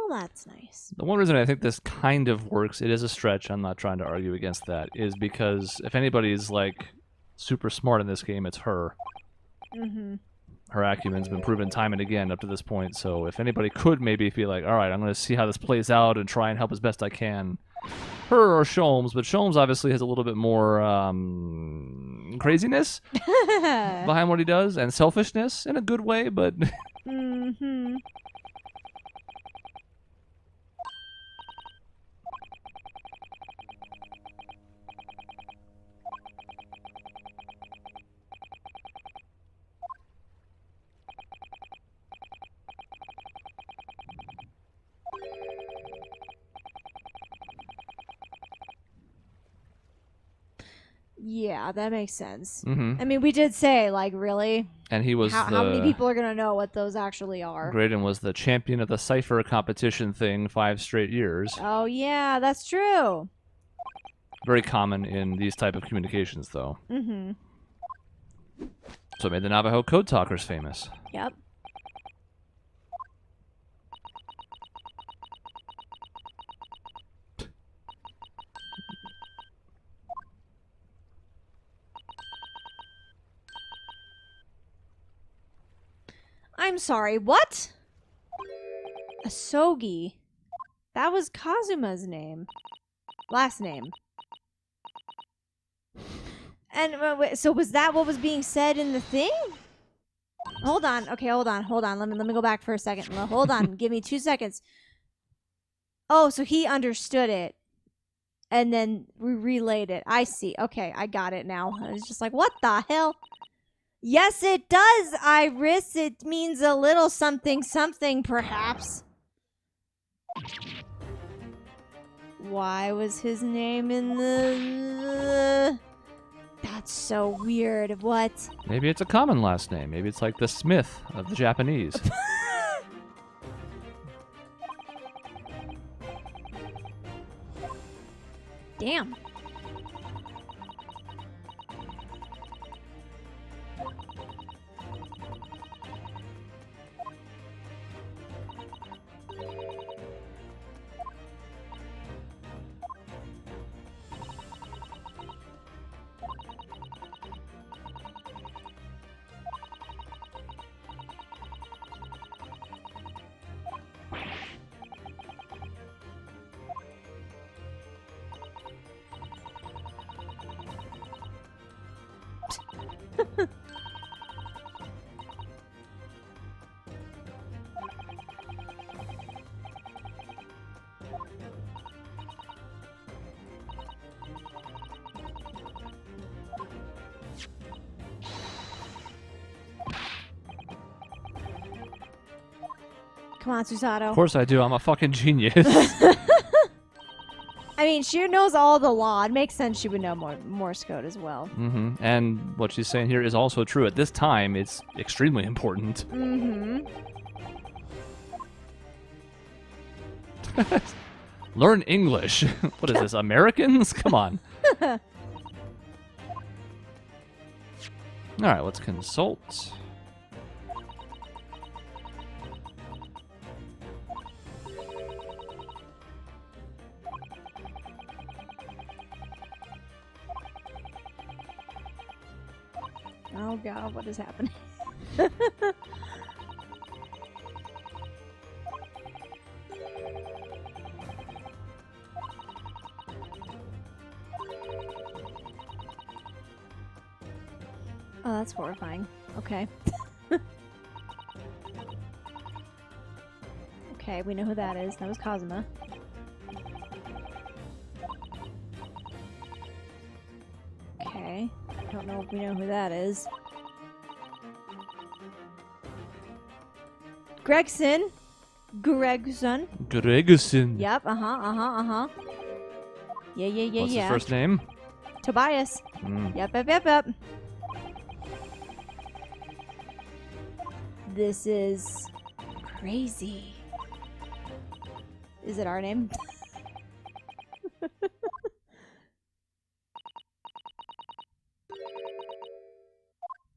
that's nice. The one reason I think this kind of works, it is a stretch, I'm not trying to argue against that, is because if anybody's, like, super smart in this game, it's her. Mm-hmm. Her acumen's been proven time and again up to this point, so if anybody could maybe feel like, alright, I'm going to see how this plays out and try and help as best I can, her or Sholmes, but Sholmes obviously has a little bit more craziness behind what he does, and selfishness in a good way, but... Mm-hmm. Yeah, that makes sense. Mm-hmm. I mean, we did say, like, really? And he was how many people are going to know what those actually are? Graydon was the champion of the cipher competition thing 5 straight years. Oh, yeah, that's true. Very common in these type of communications, though. Mm-hmm. So it made the Navajo Code Talkers famous. Yep. I'm sorry, what? Asogi. That was Kazuma's name. Last name. And wait, so was that what was being said in the thing? Hold on. Okay, hold on. Let me go back for a second. Hold on. Give me 2 seconds. Oh, so he understood it. And then we relayed it. I see. Okay, I got it now. I was just like, what the hell? Yes, it does, Iris. It means a little something, something, perhaps. Why was his name in the... That's so weird. What? Maybe it's a common last name. Maybe it's like the Smith of the Japanese. Damn. Come on, Susato. Of course I do. I'm a fucking genius. I mean, she knows all the law. It makes sense she would know Morse code as well. Mm-hmm. And what she's saying here is also true. At this time, it's extremely important. Mm-hmm. Learn English. What is this, Americans? Come on. All right, let's consult. Oh god, what is happening? Oh, that's horrifying. Okay. Okay, we know who that is. That was Kazuma. Okay. Don't know if we know who that is. Gregson. Gregson. Gregson. Yep, Yeah. What's his first name? Tobias. Mm. Yep. This is crazy. Is it our name?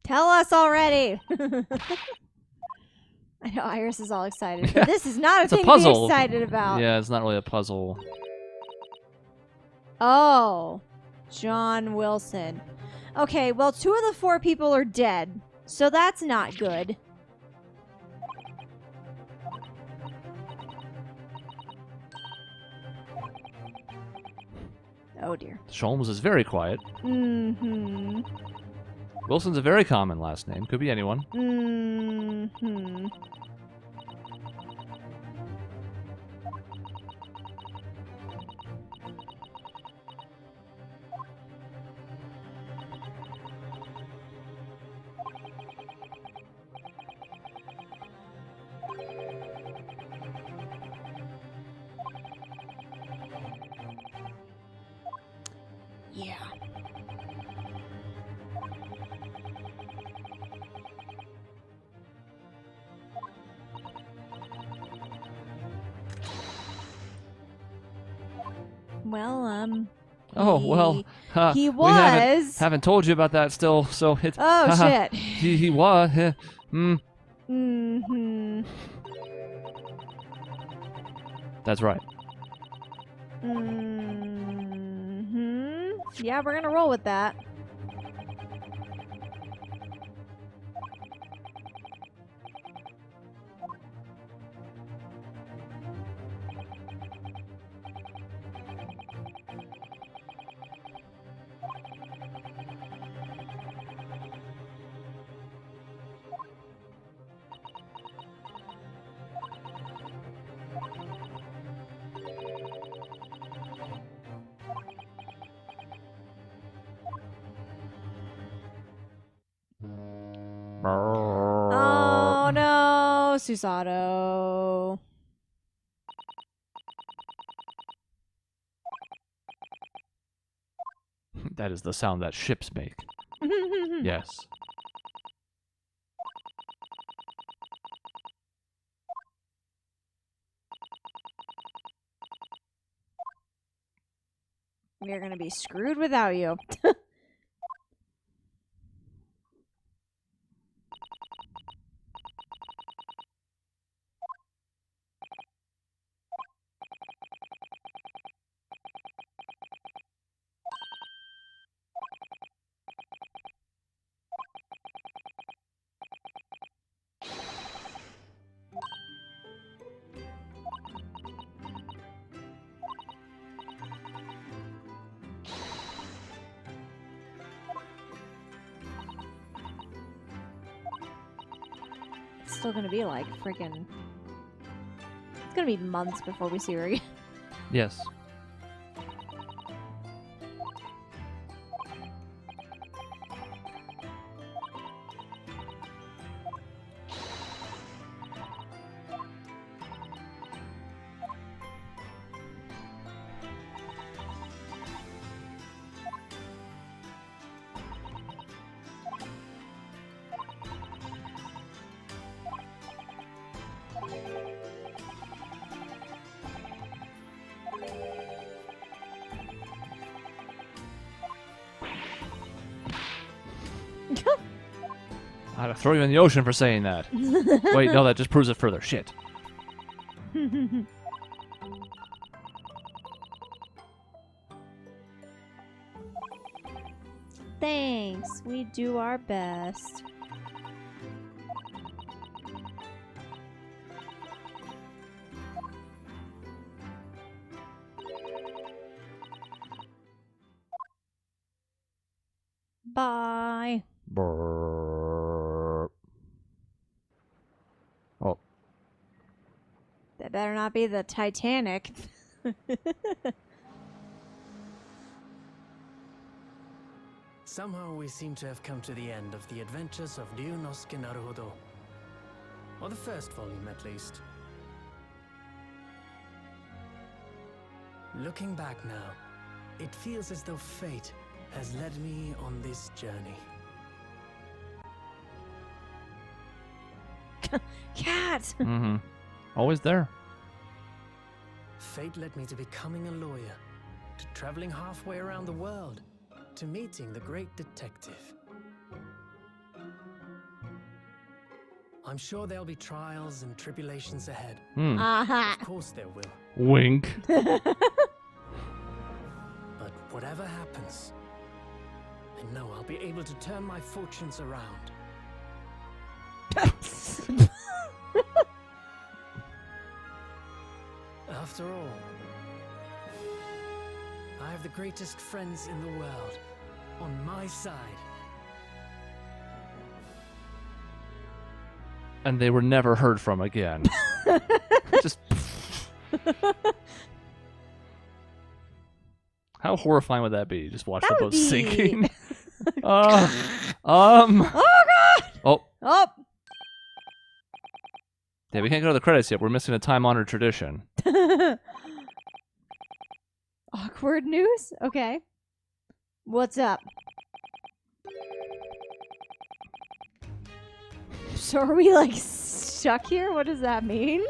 Tell us already! I know Iris is all excited, but this is not a It's a thing puzzle. to be excited about. Yeah, it's not really a puzzle. Oh, John Wilson. Okay, well, 2 of the 4 people are dead, so that's not good. Oh dear. Sholmes is very quiet. Mm-hmm. Wilson's a very common last name. Could be anyone. Mm-hmm. Yeah. Well, Oh, well. he We haven't, was. haven't told you about that still, so it's... Oh shit. He was. Mm-hmm. That's right. Mm-hmm. Yeah, we're gonna roll with that. Oh no, Susato. That is the sound that ships make. Yes. We're gonna be screwed without you. It's still gonna be like freaking. It's gonna be months before we see her again. Yes. I had to throw you in the ocean for saying that. Wait, no, that just proves it further. Shit. Thanks. We do our best. Bye. Brrr. Oh, That better not be the Titanic. Somehow we seem to have come to the end of the adventures of Ryunosuke Naruhodo. Or the first volume, at least. Looking back now, it feels as though fate has led me on this journey. Cat! mm-hmm. Always there. Fate led me to becoming a lawyer, to traveling halfway around the world, to meeting the great detective. I'm sure there'll be trials and tribulations ahead. Aha. Of course there will. Wink. But whatever happens, I know I'll be able to turn my fortunes around. After all, I have the greatest friends in the world on my side. And they were never heard from again. Just. How horrifying would that be? Just watch the That would boat be- sinking. Oh god! Oh, Oh! yeah, we can't go to the credits yet. We're missing a time-honored tradition. Awkward news? Okay. What's up? So are we like stuck here? What does that mean?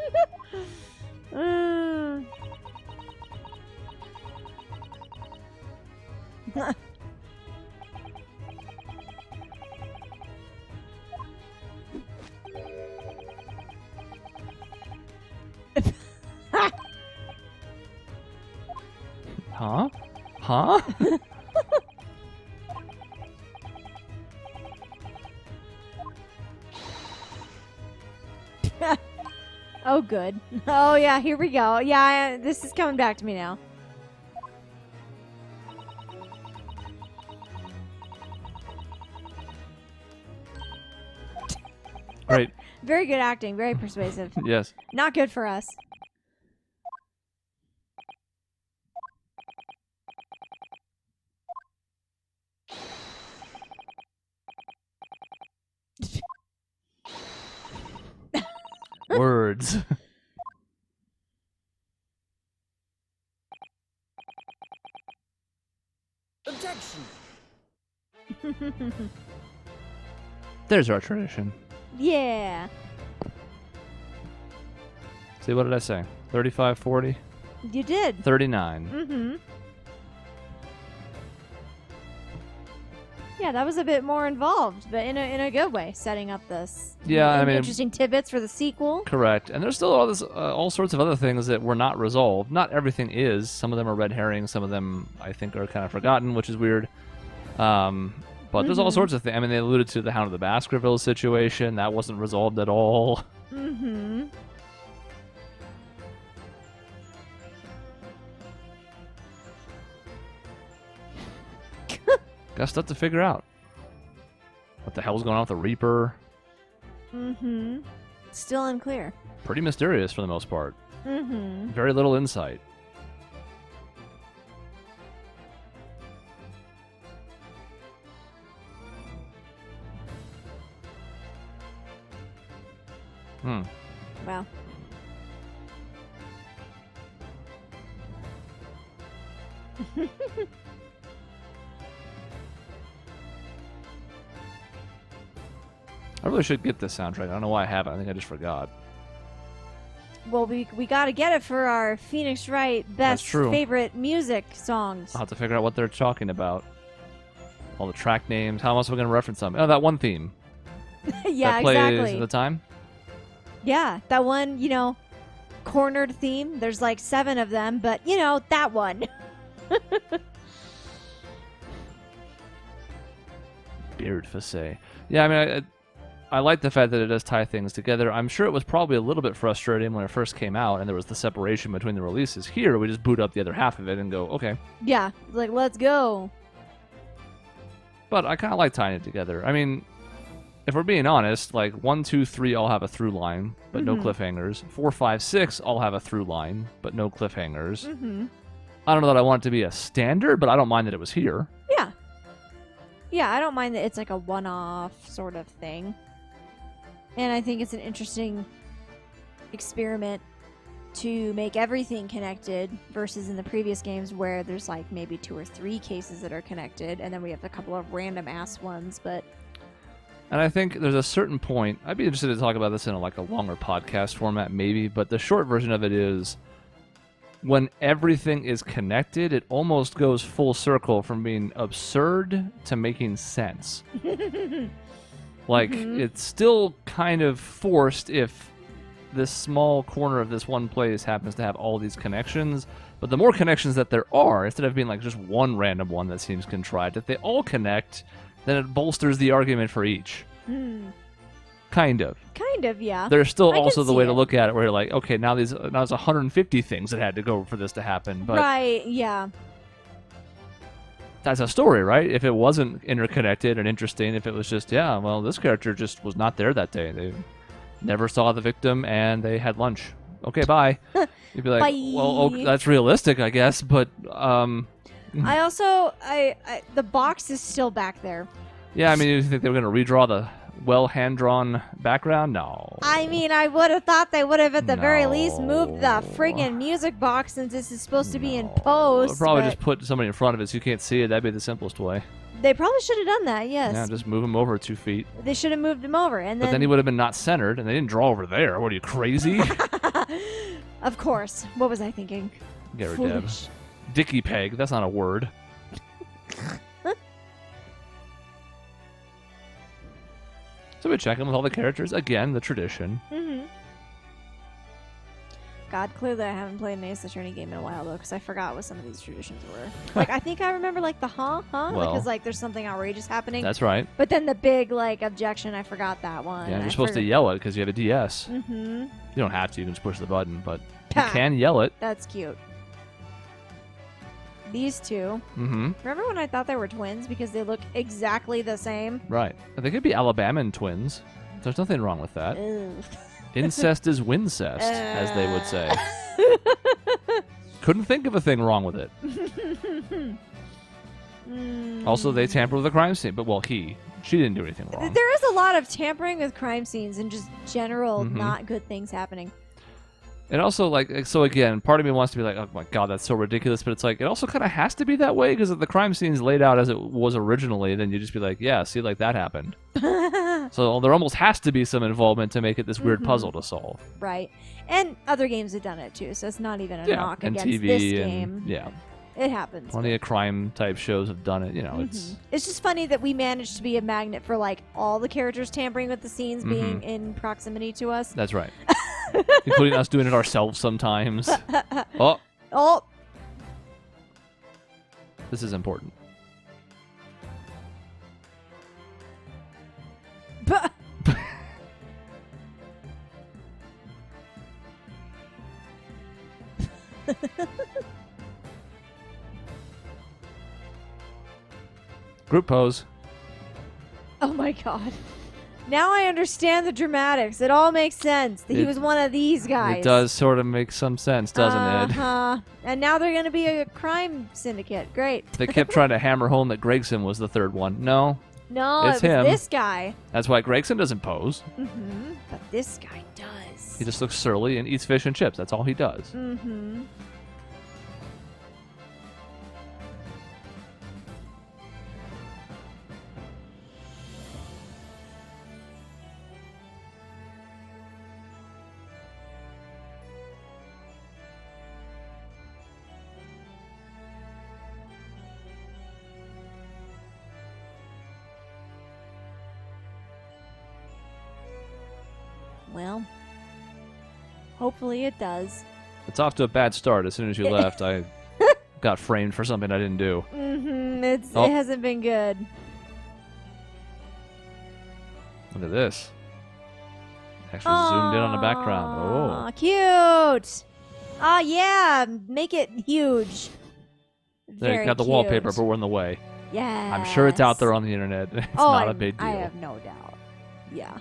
Huh? Huh? Oh, good. Oh, yeah, here we go. Yeah, this is coming back to me now. Great. Very good acting. Very persuasive. Yes. Not good for us. Words. Objection! There's our tradition. Yeah. See, what did I say? 35, 40? You did. 39. Mm-hmm. Yeah, that was a bit more involved, but in a good way, setting up this. Yeah, I mean- interesting tidbits for the sequel. Correct. And there's still all sorts of other things that were not resolved. Not everything is. Some of them are red herrings. Some of them, I think, are kind of forgotten, which is weird. But there's all sorts of things. I mean, they alluded to the Hound of the Baskervilles situation. That wasn't resolved at all. Mm-hmm. Got stuff to figure out. What the hell's going on with the Reaper? Mm-hmm. Still unclear. Pretty mysterious for the most part. Mm-hmm. Very little insight. Wow. I really should get this soundtrack. I don't know why I haven't. I think I just forgot. Well, we got to get it for our Phoenix Wright best true. favorite music songs. I'll have to figure out what they're talking about. All the track names. How else are we going to reference them? Oh, that one theme. Yeah, that plays exactly. at the time? Yeah, that one, cornered theme. There's like 7 of them, but, that one. Beard Fasse. Yeah, I mean, I like the fact that it does tie things together. I'm sure it was probably a little bit frustrating when it first came out and there was the separation between the releases. Here, we just boot up the other half of it and go, okay. Yeah, like, let's go. But I kind of like tying it together. I mean, if we're being honest, like 1, 2, 3 all have a through line, but no cliffhangers. 4, 5, 6 all have a through line, but no cliffhangers. Mm-hmm. I don't know that I want it to be a standard, but I don't mind that it was here. Yeah. Yeah, I don't mind that it's like a one-off sort of thing. And I think it's an interesting experiment to make everything connected versus in the previous games where there's like maybe 2 or 3 cases that are connected and then we have a couple of random ass ones, but And I think there's a certain point, I'd be interested to talk about this in a longer podcast format maybe, but the short version of it is when everything is connected, it almost goes full circle from being absurd to making sense. Like, it's still kind of forced if this small corner of this one place happens to have all these connections. But the more connections that there are, instead of being like just one random one that seems contrived, if they all connect, then it bolsters the argument for each. Kind of. Kind of, yeah. There's still I can also the see way to it. look at it where you're like, okay, now there's 150 things that had to go for this to happen. But Right, yeah. that's a story, right? If it wasn't interconnected and interesting, if it was just, yeah, well, this character just was not there that day. They never saw the victim and they had lunch. Okay, bye. You'd be like, Bye. well, okay, that's realistic, I guess, but I also, the box is still back there. yeah, I mean, you think they were going to redraw the well hand-drawn background? No. I mean, I would have thought they would have at the very least moved the No. friggin' music box since this is supposed to be in No. post. Probably but just put somebody in front of it so you can't see it. That'd be the simplest way. They probably should have done that, yes. Yeah, just move him over 2 feet. They should have moved him over. And But then he would have been not centered, and they didn't draw over there. What are you, crazy? Of course. What was I thinking? Get her, Deb. Foolish. Dicky peg. That's not a word. So we check in with all the characters. Again, the tradition. Mm-hmm. God, clearly I haven't played an Ace Attorney game in a while, though, because I forgot what some of these traditions were. Like, I think I remember, like, the Well, because, like, there's something outrageous happening. That's right. But then the big, like, objection, I forgot that one. Yeah, you're supposed to yell it because you have a DS. Mm-hmm. You don't have to. You can just push the button, but you Ha. can yell it. That's cute. These two. Mm-hmm. Remember when I thought they were twins because they look exactly the same? Right. They could be Alabaman twins. There's nothing wrong with that. Ugh. Incest is wincest, as they would say. Couldn't think of a thing wrong with it. Also, they tamper with the crime scene. But, well, she didn't do anything wrong. There is a lot of tampering with crime scenes and just general Mhm. not good things happening. And also, like, so again, part of me wants to be like, oh my god, that's so ridiculous. But it's like, it also kind of has to be that way because if the crime scene's laid out as it was originally, then you just be like, yeah, see, like, that happened. So there almost has to be some involvement to make it this weird Mhm. puzzle to solve. Right. And other games have done it too, so it's not even a Yeah, knock and against TV this and game. yeah, It happens. plenty of crime-type shows have done it. You know, it's Mhm. It's just funny that we managed to be a magnet for like all the characters tampering with the scenes being in proximity to us. that's right, including us doing it ourselves sometimes. Oh, Oh, this is important. Group pose. oh my god. Now I understand the dramatics. It all makes sense that he It- was one of these guys. It does sort of make some sense, doesn't it? Uh-huh. And now they're going to be a crime syndicate. Great. They kept trying to hammer home that Gregson was the third one. No, No, It's it was him. this guy. that's why Gregson doesn't pose. Mm-hmm. But this guy does. He just looks surly and eats fish and chips. That's all he does. Mm-hmm. Well, hopefully it does. It's off to a bad start. As soon as you left, I got framed for something I didn't do. Mm-hmm. Oh. It hasn't been good. Look at this. Actually zoomed in on the background. Aw, Oh. cute. Ah, yeah. Make it huge. There, you Very got the cute. wallpaper, but we're in the way. Yeah. I'm sure it's out there on the internet. It's not a big deal. I have no doubt. Yeah.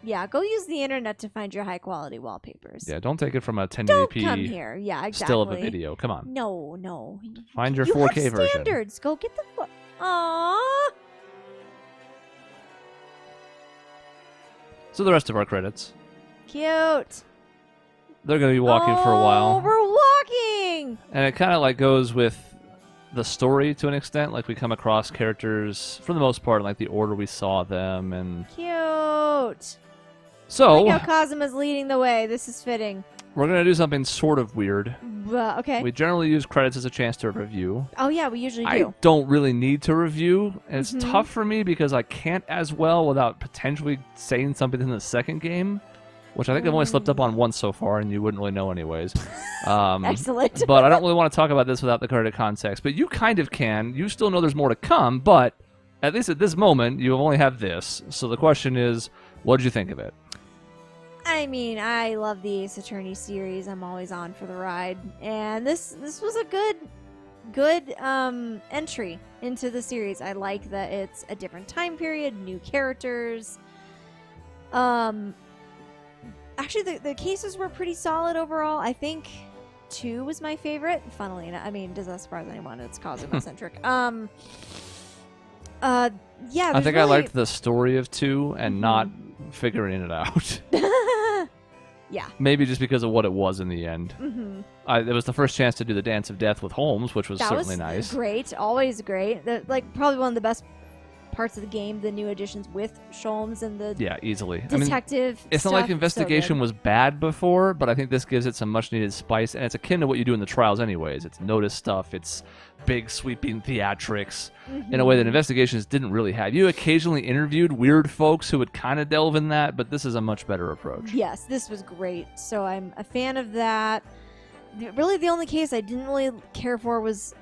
Yeah, go use the internet to find your high quality wallpapers. Yeah, don't take it from a Don't 1080p come here. Yeah, exactly. still of a video. Come on. No, no. Find your you 4K have version. standards. Go get the. Aww. So the rest of our credits. Cute. They're going to be walking for a Oh, while. we're walking. And it kind of like goes with the story to an extent. Like we come across characters for the most part in like the order we saw them. And Cute. so Like how Kazuma's leading the way. This is fitting. we're going to do something sort of weird. Okay. We generally use credits as a chance to review. Oh, yeah, we usually I do. don't really need to review, and it's Mhm. tough for me because I can't as well without potentially saying something in the second game, which I think I've only slipped up on once so far, and you wouldn't really know anyways. Excellent. But I don't really want to talk about this without the credit context. But you kind of can. You still know there's more to come, but at least at this moment, you only have this. So the question is, what did you think of it? I mean, I love the Ace Attorney series. I'm always on for the ride, and this was a good entry into the series. I like that it's a different time period, new characters. Actually, the cases were pretty solid overall. I think 2 was my favorite. Funnily enough, I mean, does that surprise anyone? It's Cosmo centric. Yeah, I think I liked the story of 2 and not figuring it out. Yeah. Maybe just because of what it was in the end. Mm-hmm. It was the first chance to do the Dance of Death with Holmes, which was certainly nice. Great, always great. Probably one of the best parts of the game, the new additions with Sholmes and the easily. detective. I mean, it's not like Investigation was bad before, but I think this gives it some much needed spice, and it's akin to what you do in the trials anyways. It's notice stuff, it's big sweeping theatrics in a way that Investigations didn't really have. You occasionally interviewed weird folks who would kind of delve in that, but this is a much better approach. Yes, this was great. So I'm a fan of that. Really, the only case I didn't really care for was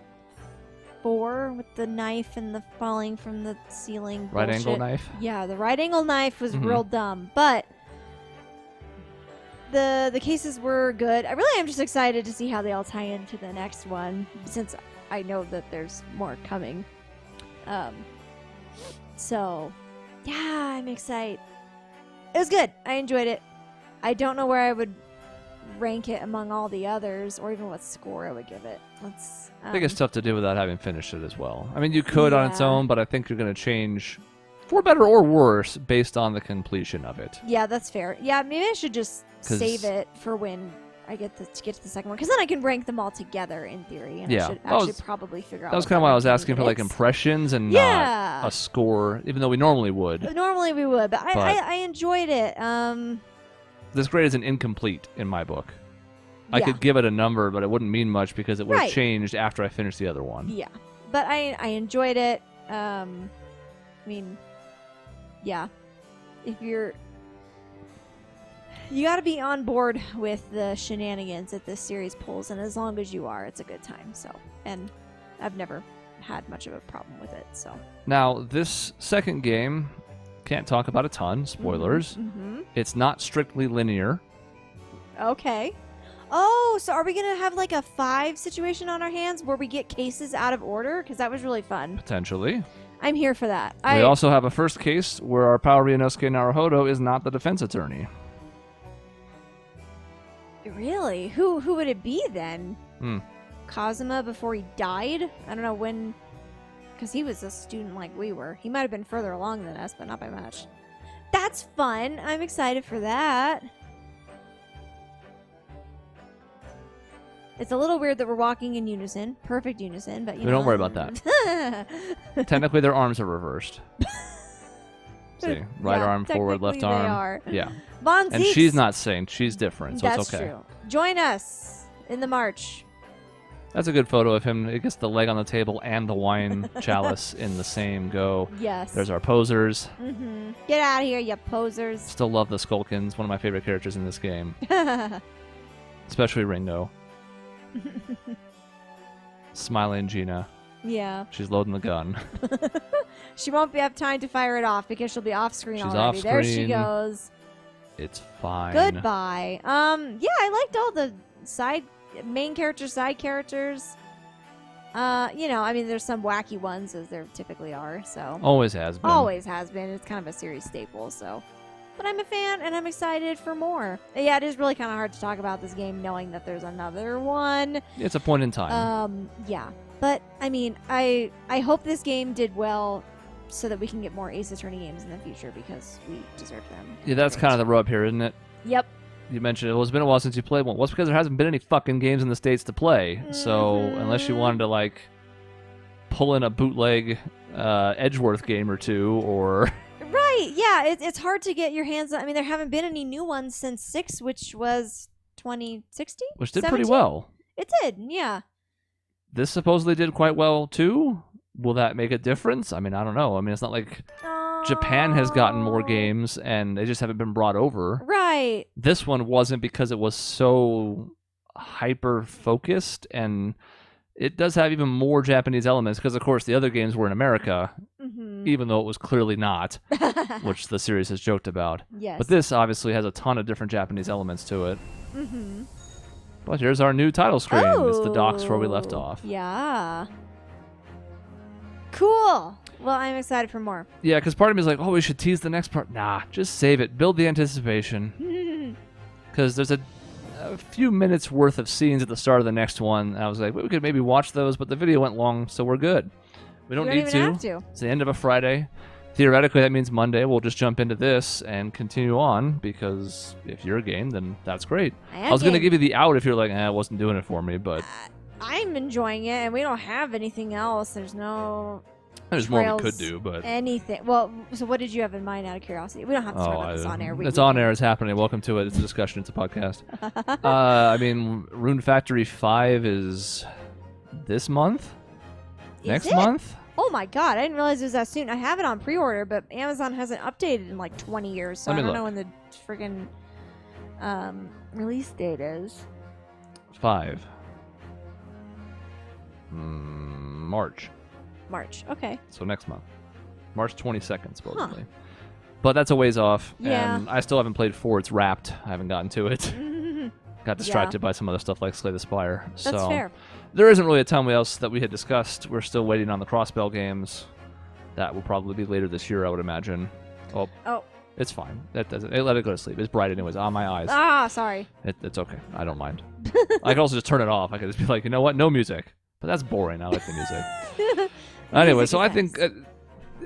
4 with the knife and the falling from the ceiling. Right bullshit. angle knife? Yeah, the right angle knife was real dumb, but the cases were good. I really am just excited to see how they all tie into the next one, since I know that there's more coming. So yeah, I'm excited. It was good. I enjoyed it. I don't know where I would rank it among all the others, or even what score I would give it. I think it's tough to do without having finished it as well. I mean, you could on its own, but I think you're going to change for better or worse based on the completion of it. Yeah, that's fair. Yeah, maybe I should just save it for when I get to get to the second one, because then I can rank them all together in theory, and I should actually probably figure out. That was kind of why I was asking for like impressions and not a score, even though we normally would. Normally we would, but I enjoyed it. This grade is an incomplete in my book. I could give it a number, but it wouldn't mean much because it would have changed after I finished the other one. Yeah, but I enjoyed it. I mean, yeah, if you got to be on board with the shenanigans that this series pulls, and as long as you are, it's a good time. So, and I've never had much of a problem with it. So now this second game, can't talk about a ton. Spoilers. It's not strictly linear. Okay. Oh, so are we going to have like a 5 situation on our hands where we get cases out of order? Because that was really fun. Potentially. I'm here for that. We also have a first case where our pal Ryunosuke Naruhodo is not the defense attorney. Really? Who would it be then? Kazuma before he died? I don't know when, because he was a student like we were. He might have been further along than us, but not by much. That's fun. I'm excited for that. It's a little weird that we're walking in unison. Perfect unison, but you know. Don't worry about that. Technically, their arms are reversed. See, right arm forward, left arm. They are. Yeah. Von and Zeeks. she's not Saint. She's different, so That's it's okay. true. Join us in the march. That's a good photo of him. It gets the leg on the table and the wine chalice in the same go. Yes. There's our posers. Get out of here, you posers. Still love the Skulkins. One of my favorite characters in this game. Especially Ringo. Smiling Gina. Yeah. She's loading the gun. She won't have time to fire it off because she'll be off screen She's already. off screen. There she goes. It's fine. Goodbye. Yeah, I liked all the main characters, side characters. I mean, there's some wacky ones, as there typically are. So always has been. Always has been. It's kind of a series staple. So, but I'm a fan and I'm excited for more. Yeah, it is really kind of hard to talk about this game knowing that there's another one. It's a point in time. Yeah, but I mean, I hope this game did well, so that we can get more Ace Attorney games in the future because we deserve them. Yeah, that's kind of the rub here, isn't it? Yep. You mentioned it's been a while since you played one. Well, it's because there hasn't been any fucking games in the States to play. So unless you wanted to like pull in a bootleg Edgeworth game or two, or right, yeah, it's hard to get your hands on. I mean, there haven't been any new ones since 6, which was 2016? which did pretty 17? well. It did, yeah. This supposedly did quite well too. Will that make a difference? I mean, I don't know. I mean, it's not like Japan has gotten more games and they just haven't been brought over. Right. This one wasn't because it was so hyper focused, and it does have even more Japanese elements because, of course, the other games were in America, even though it was clearly not, which the series has joked about. Yes. But this obviously has a ton of different Japanese elements to it. But here's our new title screen. It's the docks where we left off. Yeah. Cool. Well, I'm excited for more. Yeah, because part of me is like, oh, we should tease the next part. Nah, just save it. Build the anticipation. Because there's a few minutes worth of scenes at the start of the next one. And I was like, well, we could maybe watch those, but the video went long, so we're good. We don't need even have to. It's the end of a Friday. Theoretically, that means Monday. We'll just jump into this and continue on, because if you're game, then that's great. I was going to give you the out if you're like, I wasn't doing it for me, but... I'm enjoying it, and we don't have anything else. There's no... There's more we could do, but... Anything. Well, so what did you have in mind out of curiosity? We don't have to talk about this on air. It's on air. It's happening. Welcome to it. It's a discussion. It's a podcast. I mean, Rune Factory 5 is this month? Next month? Oh my god, I didn't realize it was that soon. I have it on pre-order, but Amazon hasn't updated in like 20 years, so I don't know when the friggin' release date is. 5. March. Okay. So next month. March 22nd, supposedly. But that's a ways off, and I still haven't played 4. It's wrapped. I haven't gotten to it. Got distracted by some other stuff like Slay the Spire. That's fair. There isn't really a ton else that we had discussed. We're still waiting on the Crossbell games. That will probably be later this year, I would imagine. Oh. It's fine. That doesn't. Let it go to sleep. It's bright anyways. On my eyes. Ah, sorry. It's okay. I don't mind. I could also just turn it off. I could just be like, you know what? No music. But that's boring. I like the music. Anyway, so I think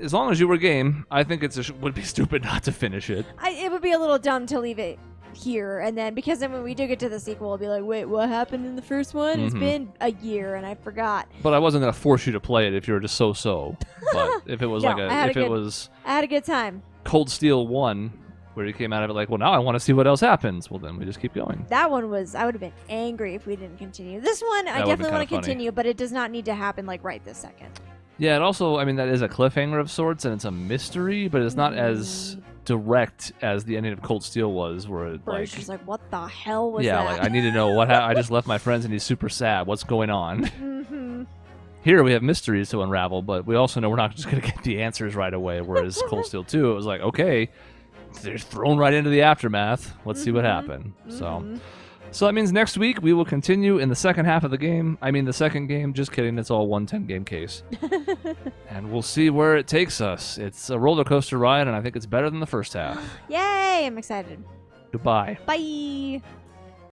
as long as you were game, I think it would be stupid not to finish it. It would be a little dumb to leave it here, and then because then when we do get to the sequel, we'll be like, wait, what happened in the first one? It's been a year, and I forgot. But I wasn't gonna force you to play it if you were just so. But if it was I had a good time. Cold Steel 1, where you came out of it like, well, now I want to see what else happens. Well, then we just keep going. That one was, I would have been angry if we didn't continue. This one, I definitely want to continue, but it does not need to happen like right this second. Yeah, it also, I mean, that is a cliffhanger of sorts, and it's a mystery, but it's not as direct as the ending of Cold Steel was, where it, it's just like, what the hell was that? Yeah, like, I need to know what I just left my friends and he's super sad. What's going on? Here we have mysteries to unravel, but we also know we're not just going to get the answers right away, whereas Cold Steel 2, it was like, okay, they're thrown right into the aftermath. Let's see what happened. So that means next week we will continue in the second half of the game. I mean the second game. Just kidding. It's all one 10-game case. And we'll see where it takes us. It's a roller coaster ride, and I think it's better than the first half. Yay! I'm excited. Goodbye. Bye.